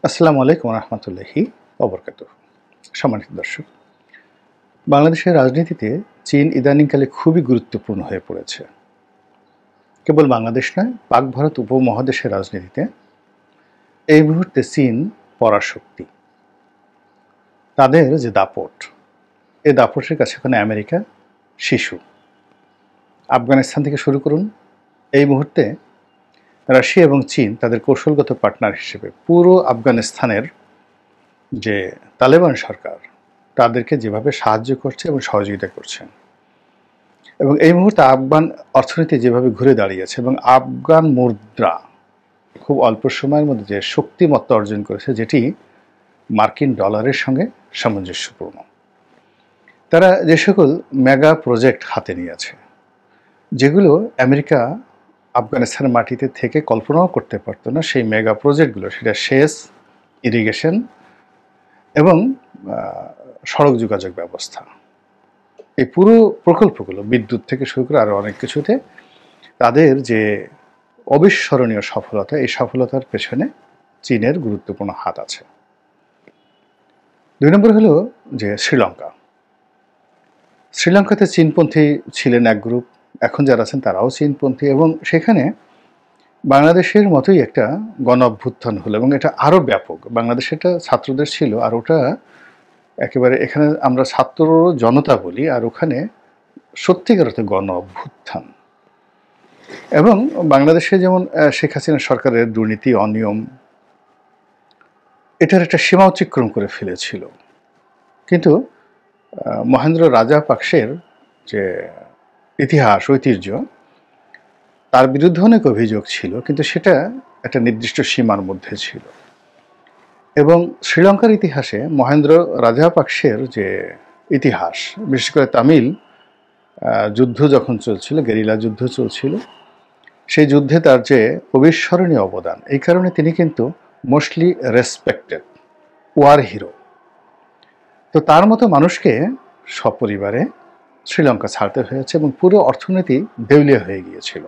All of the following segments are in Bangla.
আসসালামু আলাইকুম রহমতুল্লাহি ওবরকাতুহ। সম্মানিত দর্শক, বাংলাদেশের রাজনীতিতে চীন ইদানিংকালে খুবই গুরুত্বপূর্ণ হয়ে পড়েছে। কেবল বাংলাদেশ নয়, পাক ভারত উপমহাদেশের রাজনীতিতে এই মুহূর্তে চীন পরাশক্তি। তাদের যে দাপট, এই দাপটের কাছে এখন আমেরিকা শিশু। আফগানিস্তান থেকে শুরু করুন, এই মুহূর্তে রাশিয়া এবং চীন তাদের কৌশলগত পার্টনার হিসেবে পুরো আফগানিস্তানের যে তালেবান সরকার তাদেরকে যেভাবে সাহায্য করছে এবং সহযোগিতা করছে, এবং এই মুহূর্তে আফগান অর্থনীতি যেভাবে ঘুরে দাঁড়িয়েছে এবং আফগান মুদ্রা খুব অল্প সময়ের মধ্যে যে শক্তিমত্তা অর্জন করেছে, যেটি মার্কিন ডলারের সঙ্গে সামঞ্জস্যপূর্ণ। তারা যে সকল মেগা প্রজেক্ট হাতে নিয়েছে, যেগুলো আমেরিকা আফগানিস্তানের মাটিতে থেকে কল্পনাও করতে পারতো না, সেই মেগা প্রজেক্টগুলো, সেটা সেচ, ইরিগেশন এবং সড়ক যোগাযোগ ব্যবস্থা, এই পুরো প্রকল্পগুলো, বিদ্যুৎ থেকে শুরু করে আরও অনেক কিছুতে তাদের যে অবিস্মরণীয় সফলতা, এই সফলতার পেছনে চীনের গুরুত্বপূর্ণ হাত আছে। 2 নম্বর হলো যে শ্রীলঙ্কাতে চীনপন্থী ছিলেন এক গ্রুপ, এখন যারা আছেন তারাও চীনপন্থী, এবং সেখানে বাংলাদেশের মতোই একটা গণ অভ্যুত্থান হলো, এবং এটা আরও ব্যাপক। বাংলাদেশে এটা ছাত্রদের ছিল, আর ওটা একেবারে, এখানে আমরা ছাত্র জনতা বলি, আর ওখানে সত্যিকার অর্থে গণ অভ্যুত্থান। এবং বাংলাদেশে যেমন শেখ হাসিনা সরকারের দুর্নীতি, অনিয়ম, এটার একটা সীমা অতিক্রম করে ফেলেছিল, কিন্তু মহেন্দ্র রাজাপাকসের যে ইতিহাস, ঐতিহ্য, তার বিরুদ্ধে অনেক অভিযোগ ছিল, কিন্তু সেটা একটা নির্দিষ্ট সীমার মধ্যে ছিল। এবং শ্রীলঙ্কার ইতিহাসে মহেন্দ্র রাজাপাকসের যে ইতিহাস, বিশেষ করে তামিল যুদ্ধ যখন চলছিল, গেরিলা যুদ্ধ চলছিল, সেই যুদ্ধে তার যে অবিস্মরণীয় অবদান, এই কারণে তিনি কিন্তু মোস্টলি রেসপেক্টেড ওয়ার হিরো। তো তার মতো মানুষকে সপরিবারে শ্রীলঙ্কা ছাড়তে হয়েছে, এবং পুরো অর্থনীতি দেউলিয়া হয়ে গিয়েছিল।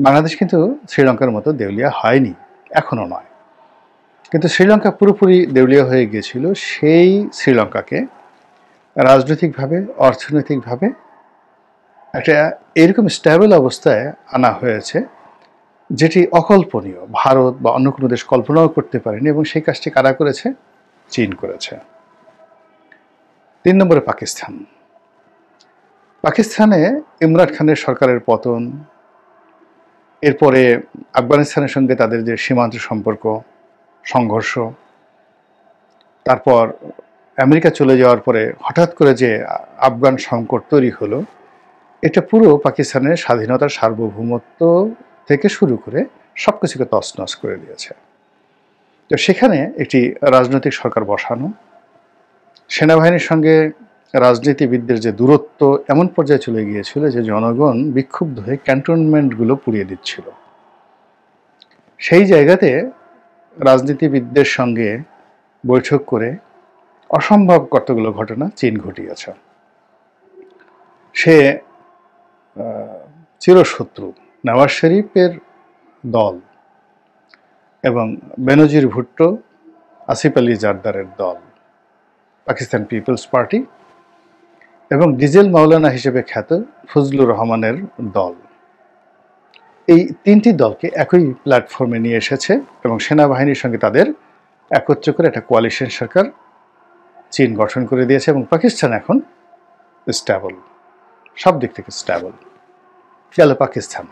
বাংলাদেশ কিন্তু শ্রীলঙ্কার মতো দেউলিয়া হয়নি, এখনও নয়, কিন্তু শ্রীলঙ্কা পুরোপুরি দেউলিয়া হয়ে গিয়েছিল। সেই শ্রীলঙ্কাকে রাজনৈতিকভাবে, অর্থনৈতিকভাবে একটা এরকম স্ট্যাবল অবস্থায় আনা হয়েছে, যেটি অকল্পনীয়, ভারত বা অন্য কোনো দেশ কল্পনাও করতে পারেনি, এবং সেই কাজটি কারা করেছে? চীন করেছে। 3 নম্বরে পাকিস্তানে ইমরান খানের সরকারের পতন, এরপরে আফগানিস্তানের সঙ্গে তাদের যে সীমান্ত সম্পর্ক, সংঘর্ষ, তারপর আমেরিকা চলে যাওয়ার পরে হঠাৎ করে যে আফগান সংকট তৈরি হলো, এটা পুরো পাকিস্তানের স্বাধীনতার, সার্বভৌমত্ব থেকে শুরু করে সব কিছুকে তছনছ করে দিয়েছে। তো সেখানে একটি রাজনৈতিক সরকার বসানো, সেনাবাহিনীর সঙ্গে রাজনীতিবিদদের যে দূরত্ব এমন পর্যায়ে চলে গিয়েছিল যে জনগণ বিক্ষুব্ধ হয়ে ক্যান্টনমেন্টগুলো পুড়িয়ে দিচ্ছিল। সেই জায়গাতে রাজনীতিবিদদের সঙ্গে বৈঠক করে অসম্ভব কতগুলো ঘটনা চীন ঘটিয়েছে। সে চিরশত্রু নওয়াজ শরীফের দল এবং বেনজির ভুট্টো, আসিফ আলী জারদারের দল, পাকিস্তান পিপলস পার্টি, এবং ডিজেল মাওলানা হিসেবে খ্যাত ফজলুর রহমানের দল, এই 3টি দলকে একই প্ল্যাটফর্মে নিয়ে এসেছে এবং সেনাবাহিনীর সঙ্গে তাদের একত্র করে একটা কোয়ালিশন সরকার চীন গঠন করে দিয়েছে, এবং পাকিস্তান এখন স্ট্যাবল, সব দিক থেকে স্ট্যাবল। গেল পাকিস্তান।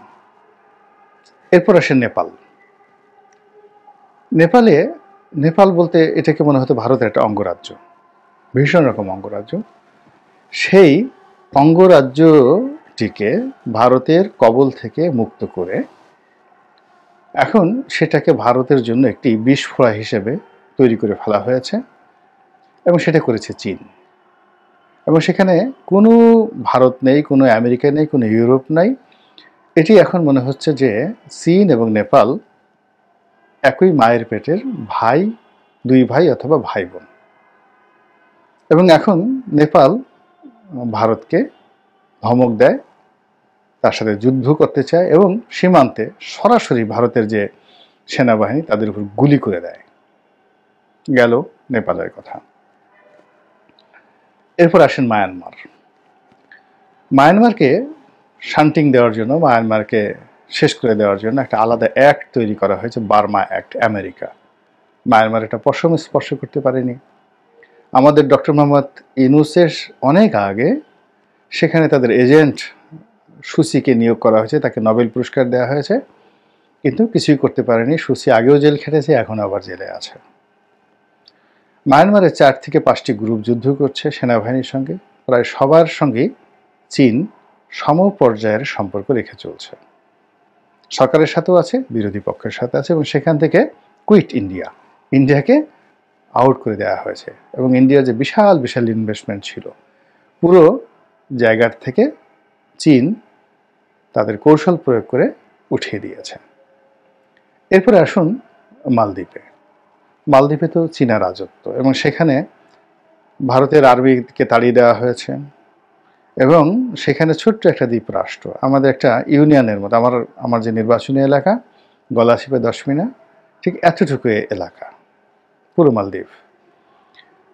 এরপর আসে নেপাল বলতে এটাকে মনে হতো ভারতের একটা অঙ্গরাজ্য, ভীষণ রকম অঙ্গরাজ্য। সেই অঙ্গরাজ্যটিকে ভারতের কবল থেকে মুক্ত করে এখন সেটাকে ভারতের জন্য একটি বিস্ফোরা হিসেবে তৈরি করে ফেলা হয়েছে, এবং সেটা করেছে চীন। এবং সেখানে কোনো ভারত নেই, কোনো আমেরিকা নেই, কোনো ইউরোপ নাই। এটি এখন মনে হচ্ছে যে চীন এবং নেপাল একই মায়ের পেটের ভাই, 2 ভাই অথবা ভাই বোন। এবং এখন নেপাল ভারতকে ধমক দেয়, তার সাথে যুদ্ধ করতে চায়, এবং সীমান্তে সরাসরি ভারতের যে সেনাবাহিনী তাদের উপর গুলি করে দেয়। গেল নেপালের কথা। এরপর আসেন মায়ানমার। মায়ানমারকে শান্টিং দেওয়ার জন্য, মায়ানমারকে শেষ করে দেওয়ার জন্য একটা আলাদা অ্যাক্ট তৈরি করা হয়েছে, বার্মা অ্যাক্ট। আমেরিকা মায়ানমার এটা পশম স্পর্শ করতে পারেনি। আমাদের ডক্টর মোহাম্মদ ইউনূসের অনেক আগে সেখানে তাদের এজেন্ট সুসিকে নিয়োগ করা হয়েছে, তাকে নোবেল পুরস্কার দেওয়া হয়েছে, কিন্তু কিছুই করতে পারেনি। সুসি আগেও জেল খেটেছে, এখন আবার জেলে আছে। মায়ানমারে 4 থেকে 5টি গ্রুপ যুদ্ধ করছে সেনাবাহিনীর সঙ্গে। প্রায় সবার সঙ্গেই চীন সমপর্যায়ের সম্পর্ক রেখে চলছে। সরকারের সাথেও আছে, বিরোধী পক্ষের সাথে আছে, এবং সেখান থেকে কুইট ইন্ডিয়া, ইন্ডিয়াকে আউট করে দেওয়া হয়েছে। এবং ইন্ডিয়ার যে বিশাল বিশাল ইনভেস্টমেন্ট ছিল, পুরো জায়গার থেকে চীন তাদের কৌশল প্রয়োগ করে উঠিয়ে দিয়েছে। এরপরে আসুন মালদ্বীপে। মালদ্বীপে তো চীনা রাজত্ব, এবং সেখানে ভারতের আর্মিকে তাড়িয়ে দেওয়া হয়েছে, এবং সেখানে ছোট্ট একটা দ্বীপ রাষ্ট্র, আমাদের একটা ইউনিয়নের মতো। আমার যে নির্বাচনী এলাকা গলাচিপা 10 মিনা, ঠিক এতটুকু এলাকা পুরো মালদ্বীপ।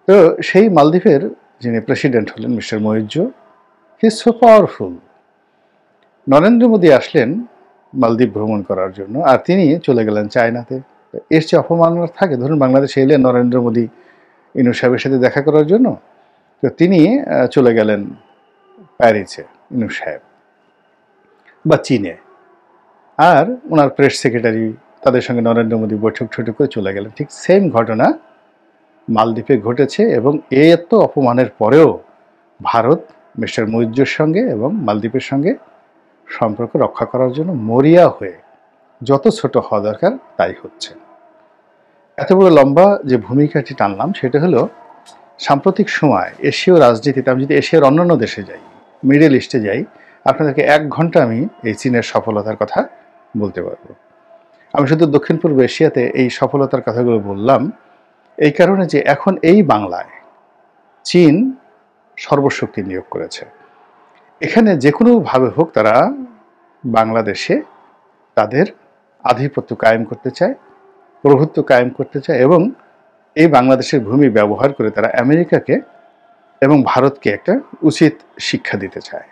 তো সেই মালদ্বীপের যিনি প্রেসিডেন্ট হলেন mister Muizzu, he is so powerful. Narendra Modi আসলেন মালদ্বীপ ভ্রমণ করার জন্য, আর তিনি চলে গেলেন চায়নাতে। এর চেয়ে অপমাননা থাকে? ধরুন বাংলাদেশে এলেন নরেন্দ্র মোদী ইউনূস সাহেবের সাথে দেখা করার জন্য, তো তিনি চলে গেলেন প্যারিসে, ইউনূস সাহেব, বা চীনে, আর ওনার প্রেস সেক্রেটারি তাদের সঙ্গে নরেন্দ্র মোদী বৈঠক ঠৈঠক করে চলে গেলেন। ঠিক সেম ঘটনা মালদ্বীপে ঘটেছে, এবং এত অপমানের পরেও ভারত মিস্টার মইজ্জুর সঙ্গে এবং মালদ্বীপের সঙ্গে সম্পর্ক রক্ষা করার জন্য মরিয়া হয়ে যত ছোট হওয়া দরকার তাই হচ্ছে। এত বড় লম্বা যে ভূমিকাটি টানলাম সেটা হলো, সাম্প্রতিক সময় এশীয় রাজনীতিতে, আমি যদি এশিয়ার অন্যান্য দেশে যাই, মিডল ইস্টে যাই, আপনাদেরকে 1 ঘন্টা আমি এই চীনের সফলতার কথা বলতে পারবো। আমি শুধু দক্ষিণ পূর্ব এশিয়াতে এই সফলতার কথাগুলো বললাম এই কারণে যে এখন এই বাংলায় চীন সর্বশক্তি নিয়োগ করেছে। এখানে যে কোনোভাবে হোক তারা বাংলাদেশে তাদের আধিপত্য কায়েম করতে চায়, প্রভুত্ব কায়েম করতে চায়, এবং এই বাংলাদেশের ভূমি ব্যবহার করে তারা আমেরিকাকে এবং ভারতকে একটা উচিত শিক্ষা দিতে চায়।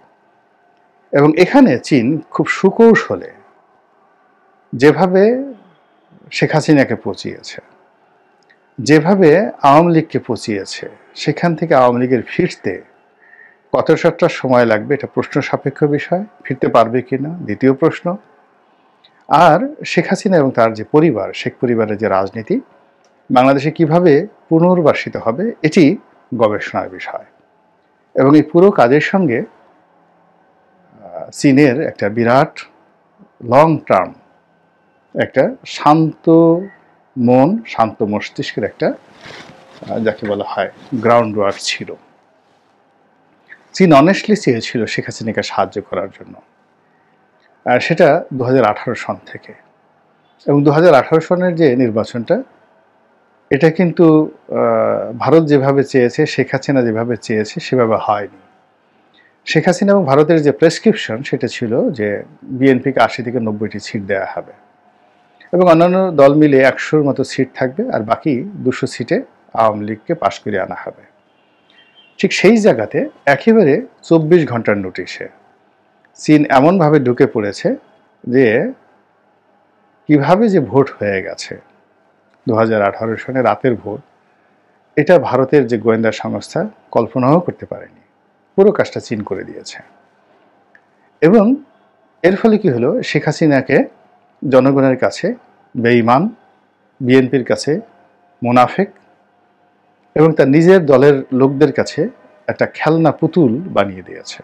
এবং এখানে চীন খুব সুকৌশলে যেভাবে শেখ হাসিনাকে পচিয়েছে, যেভাবে আওয়ামী লীগকে পচিয়েছে, সেখান থেকে আওয়ামী লীগের ফিরতে কতটা সময় লাগবে এটা প্রশ্ন সাপেক্ষ বিষয়। ফিরতে পারবে কিনা দ্বিতীয় প্রশ্ন। আর শেখ হাসিনা এবং তার যে পরিবার, শেখ পরিবারের যে রাজনীতি বাংলাদেশে কিভাবে পুনর্বাসিত হবে, এটি গবেষণার বিষয়। এবং এই পুরো কাজের সঙ্গে চীনের একটা বিরাট লং টার্ম একটা শান্ত মন, শান্ত মস্তিষ্কের একটা যাকে বলা হয় গ্রাউন্ড ওয়ার্ক ছিল। চীন অনেস্টলি চেয়েছিল শেখ হাসিনাকে সাহায্য করার জন্য, আর সেটা 2018 সন থেকে। এবং 2018 সনের যে নির্বাচনটা, এটা কিন্তু ভারত যেভাবে চেয়েছে, শেখ হাসিনা যেভাবে চেয়েছে সেভাবে হয়নি। শেখ হাসিনা এবং ভারতের যে প্রেসক্রিপশন সেটা ছিল যে বিএনপিকে 80 থেকে 90টি সিট দেওয়া হবে, এবং অন্যান্য দল মিলে 100-র মতো সিট থাকবে, আর বাকি 200 সিটে আওয়ামী লীগকে পাশ করে আনা হবে। ঠিক সেই জায়গাতে একেবারে 24 ঘন্টার নোটিশে চীন এমনভাবে ঢুকে পড়েছে যে কিভাবে যে ভোট হয়ে গেছে 2018 সনে রাতের ভোট, এটা ভারতের যে গোয়েন্দা সংস্থা কল্পনাও করতে পারেনি। পুরো কাজটা চীন করে দিয়েছে। এবং এর ফলে কি হলো, শেখ হাসিনাকে জনগণের কাছে বেঈমান, বিএনপির কাছে মুনাফেক, এবং তার নিজের দলের লোকদের কাছে একটা খেলনা পুতুল বানিয়ে দিয়েছে।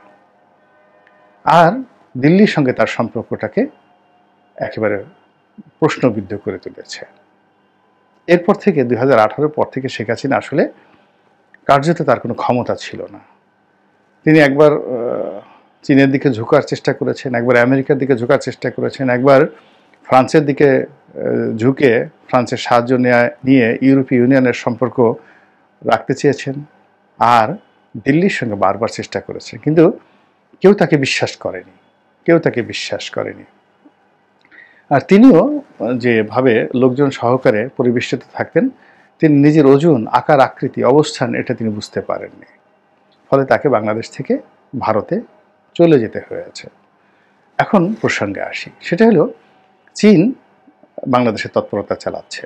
আর দিল্লির সঙ্গে তার সম্পর্কটাকে একেবারে প্রশ্নবিদ্ধ করে তুলেছে। এরপর থেকে 2018 পর থেকে শেখ হাসিনা আসলে কার্যত তার কোনো ক্ষমতা ছিল না। তিনি একবার চীনের দিকে ঝোঁকার চেষ্টা করেছেন, একবার আমেরিকার দিকে ঝোঁকার চেষ্টা করেছেন, একবার ফ্রান্সের দিকে ঝুঁকে ফ্রান্সের সাহায্য নিয়ে ইউরোপীয় ইউনিয়নের সম্পর্ক রাখতে চেয়েছেন, আর দিল্লির সঙ্গে বারবার চেষ্টা করেছেন, কিন্তু কেউ তাকে বিশ্বাস করেনি। আর তিনিও যেভাবে লোকজন সহকারে পরিবেষ্টিত থাকতেন, তিনি নিজের ওজন, আকার, আকৃতি, অবস্থান এটা তিনি বুঝতে পারেননি। ফলে তাকে বাংলাদেশ থেকে ভারতে চলে যেতে হয়েছে। এখন প্রসঙ্গে আসি, সেটা হলো চীন বাংলাদেশে তৎপরতা চালাচ্ছে।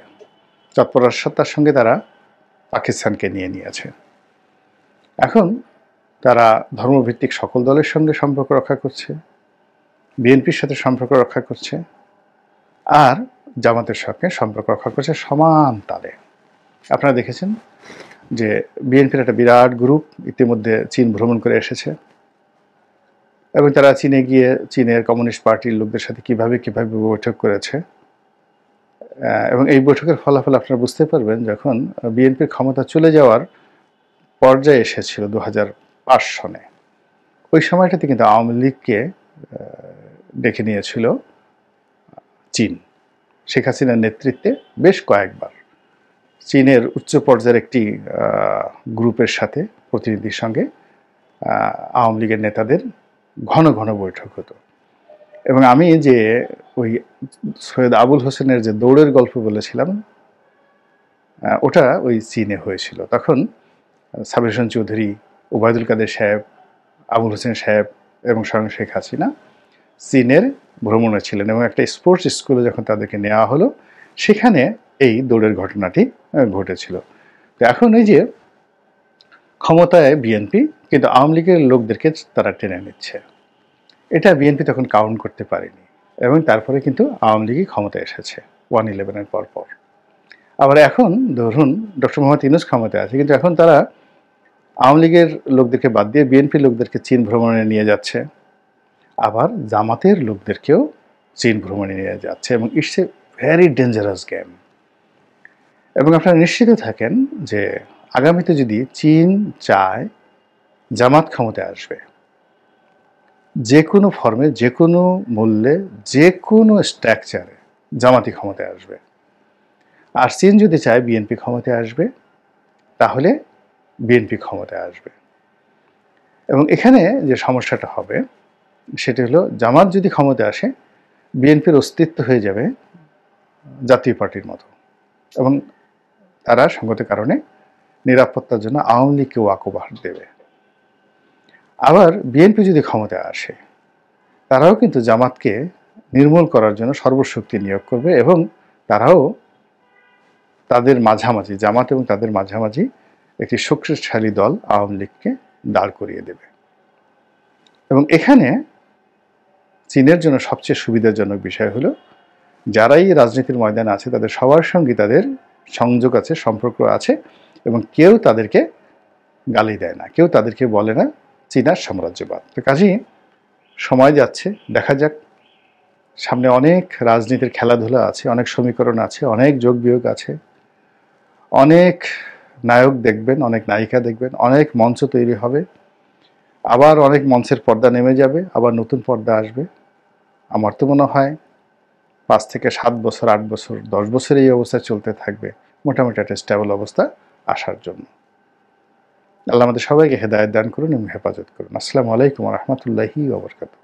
তৎপরতার সঙ্গে তারা পাকিস্তানকে নিয়ে নিয়েছে। এখন তারা ধর্মভিত্তিক সকল দলের সঙ্গে সম্পর্ক রক্ষা করছে, বিএনপির সাথে সম্পর্ক রক্ষা করছে, আর জামাতের সঙ্গে সম্পর্ক রক্ষা করছে সমান তালে। আপনারা দেখেছেন যে বিএনপির একটা বিরাট গ্রুপ ইতিমধ্যে চীন ভ্রমণ করে এসেছে এবং তারা চীনে গিয়ে চীনের কমিউনিস্ট পার্টির লোকদের সাথে কিভাবে বৈঠক করেছে। এবং এই বৈঠকের ফলাফল আপনারা বুঝতে পারবেন যখন বিএনপির ক্ষমতা চলে যাওয়ার পর্যায়ে এসেছিল 2005 সনে। ওই সময়টাতে কিন্তু আওয়ামী লীগকে ডেকে নিয়েছিল চীন, শেখ হাসিনার নেতৃত্বে বেশ কয়েকবার চীনের উচ্চ পর্যায়ের একটি গ্রুপের সাথে, প্রতিনিধির সঙ্গে আওয়ামী লীগের নেতাদের ঘন ঘন বৈঠক হতো। এবং আমি যে ওই সৈয়দ আবুল হোসেনের যে দৌড়ের গল্প বলেছিলাম, ওটা ওই চীনে হয়েছিল। তখন সাবির হোসেন চৌধুরী, ওবায়দুল কাদের সাহেব, আবুল হোসেন সাহেব এবং স্বয়ং শেখ হাসিনা চীনের ভ্রমণে ছিলেন এবং একটা স্পোর্টস স্কুলে যখন তাদেরকে নেওয়া হলো, সেখানে এই দৌড়ের ঘটনাটি ঘটেছিল। তো এখন এই যে ক্ষমতায় বিএনপি, কিন্তু আওয়ামী লীগের লোকদেরকে তারা টেনে নিচ্ছে, এটা বিএনপি তখন কাউন্ট করতে পারেনি এবং তারপরে কিন্তু আওয়ামী লীগই ক্ষমতায় এসেছে 1/11-এর পর। আবার এখন ধরুন ডক্টর মোহাম্মদ ইউনূস ক্ষমতায় আছে, কিন্তু এখন তারা আওয়ামী লীগের লোকদেরকে বাদ দিয়ে বিএনপির লোকদেরকে চীন ভ্রমণে নিয়ে যাচ্ছে, আবার জামাতের লোকদেরকেও চীন ভ্রমণে নিয়ে যাচ্ছে এবং it's a very dangerous game. এবং আপনারা নিশ্চিত থাকেন যে আগামীতে যদি চীন চায় জামাত ক্ষমতায় আসবে, যে কোনো ফর্মে, যে কোনো মূল্যে, যে কোনো স্ট্রাকচারে জামাতি ক্ষমতায় আসবে। আর চীন যদি চায় বিএনপি ক্ষমতায় আসবে, তাহলে বিএনপি ক্ষমতায় আসবে। এবং এখানে যে সমস্যাটা হবে সেটা হলো, জামাত যদি ক্ষমতায় আসে, বিএনপির অস্তিত্ব হয়ে যাবে জাতীয় পার্টির মতো এবং তারা সঙ্গত কারণে নিরাপত্তার জন্য আওয়ামী লীগকে ওয়াকওভার দেবে। আবার বিএনপি যদি ক্ষমতায় আসে, তারাও কিন্তু জামাতকে নির্মূল করার জন্য সর্বশক্তি নিয়োগ করবে এবং তারাও তাদের মাঝামাঝি, জামাত এবং তাদের মাঝামাঝি একটি শক্তিশালী দল আওয়ামী লীগকে দাঁড় করিয়ে দেবে। এবং এখানে চীনের জন্য সবচেয়ে সুবিধাজনক বিষয় হলো, যারাই রাজনীতির ময়দানে আছে তাদের সবার সঙ্গে তাদের সংযোগ আছে, সম্পর্ক আছে এবং কেউ তাদেরকে গালি দেয় না, কেউ তাদেরকে বলে না চীনার সাম্রাজ্যবাদ। তো কাজেই সময় যাচ্ছে, দেখা যাক। সামনে অনেক রাজনীতির খেলাধুলা আছে, অনেক সমীকরণ আছে, অনেক যোগ বিয়োগ আছে, অনেক নায়ক দেখবেন, অনেক নায়িকা দেখবেন, অনেক মঞ্চ তৈরি হবে, আবার অনেক মঞ্চের পর্দা নেমে যাবে, আবার নতুন পর্দা আসবে। আমার তো মনে হয় 5 থেকে 7 বছর, 8 বছর, 10 বছর এই অবস্থা চলতে থাকবে, মোটামুটি একটা স্টেবল অবস্থা আসার জন্য। আল্লাহ আমাদের সবাইকে হেদায়েত দান করুন এবং হেফাজত করুন। আসসালামু আলাইকুম ওয়া রাহমাতুল্লাহি ওয়া বারাকাতুহু।